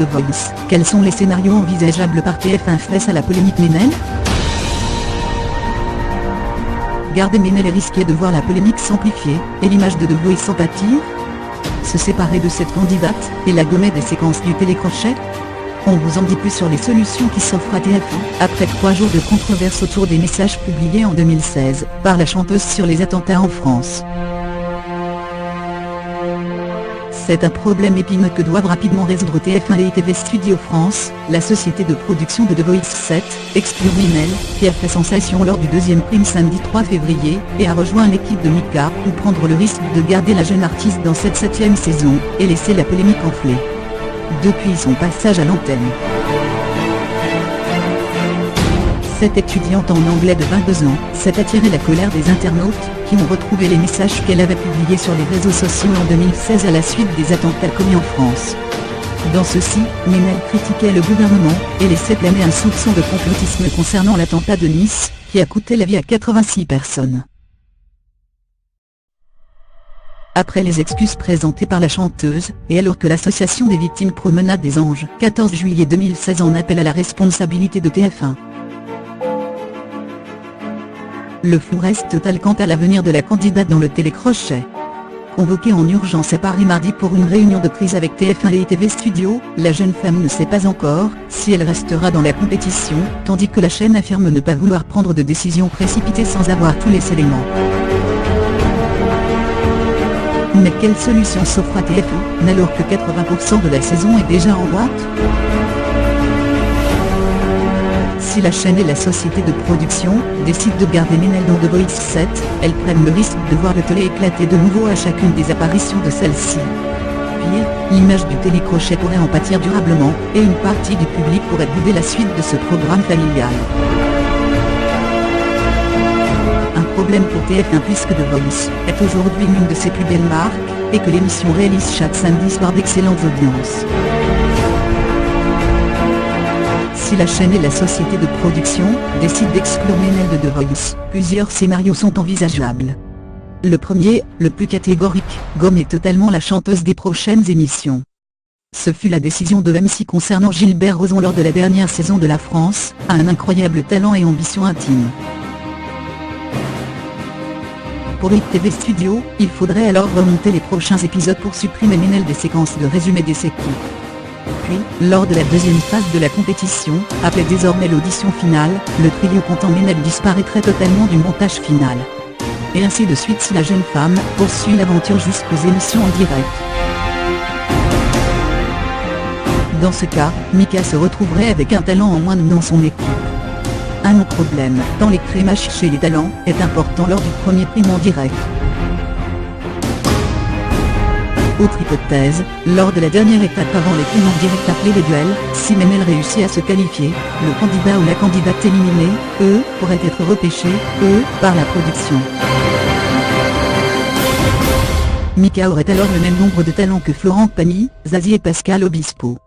The Voice. Quels sont les scénarios envisageables par TF1 face à la polémique Ménel? Garder Ménel et risquer de voir la polémique s'amplifier, et l'image de The Voice s'en pâtir? Se séparer de cette candidate, et la gommer des séquences du télécrochet? On vous en dit plus sur les solutions qui s'offrent à TF1, après 3 jours de controverse autour des messages publiés en 2016, par la chanteuse sur les attentats en France. C'est un problème épineux que doivent rapidement résoudre TF1 et ITV Studio France, la société de production de The Voice 7, exclut Ménel, qui a fait sensation lors du deuxième prime samedi 3 février, et a rejoint l'équipe de Mika, pour prendre le risque de garder la jeune artiste dans cette 7e saison, et laisser la polémique enfler. Depuis son passage à l'antenne, cette étudiante en anglais de 22 ans s'est attiré la colère des internautes, qui ont retrouvé les messages qu'elle avait publiés sur les réseaux sociaux en 2016 à la suite des attentats commis en France. Dans ceux-ci, Ménel critiquait le gouvernement, et laissait planer un soupçon de complotisme concernant l'attentat de Nice, qui a coûté la vie à 86 personnes. Après les excuses présentées par la chanteuse, et alors que l'association des victimes Promenade des Anges, 14 juillet 2016 en appelle à la responsabilité de TF1. Le flou reste total quant à l'avenir de la candidate dans le télécrochet. Convoquée en urgence à Paris mardi pour une réunion de crise avec TF1 et ITV Studio, la jeune femme ne sait pas encore si elle restera dans la compétition, tandis que la chaîne affirme ne pas vouloir prendre de décision précipitée sans avoir tous les éléments. Mais quelle solution s'offre à TF1, alors que 80% de la saison est déjà en boîte? Si la chaîne et la société de production décident de garder Ménel dans The Voice 7, elles prennent le risque de voir le tollé éclater de nouveau à chacune des apparitions de celle-ci. Pire, l'image du télécrochet pourrait en pâtir durablement, et une partie du public pourrait bouder la suite de ce programme familial. Un problème pour TF1 puisque The Voice est aujourd'hui l'une de ses plus belles marques, et que l'émission réalise chaque samedi soir d'excellentes audiences. Si la chaîne et la société de production décident d'exclure Ménel de The Voice, plusieurs scénarios sont envisageables. Le premier, le plus catégorique, gommer totalement la chanteuse des prochaines émissions. Ce fut la décision de M6 concernant Gilbert Rozon lors de la dernière saison de La France, a un incroyable talent et ambition intime. Pour ITV Studio, il faudrait alors remonter les prochains épisodes pour supprimer Ménel des séquences de résumé des séquences. Puis, lors de la deuxième phase de la compétition, appelée désormais l'audition finale, le trio comptant Ménel disparaîtrait totalement du montage final. Et ainsi de suite si la jeune femme poursuit l'aventure jusqu'aux émissions en direct. Dans ce cas, Mika se retrouverait avec un talent en moins dans son équipe. Un autre problème, dans les crémages chez les talents, est important lors du premier prime en direct. Autre hypothèse, lors de la dernière étape avant les primes en direct appelées les duels, si Ménel réussit à se qualifier, le candidat ou la candidate éliminée, pourrait être repêché, par la production. Mika aurait alors le même nombre de talents que Florent Pagny, Zazie et Pascal Obispo.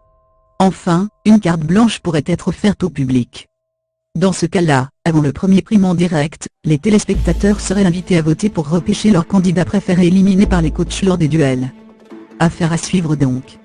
Enfin, une carte blanche pourrait être offerte au public. Dans ce cas-là, avant le premier prime en direct, les téléspectateurs seraient invités à voter pour repêcher leur candidat préféré éliminé par les coachs lors des duels. Affaire à suivre donc.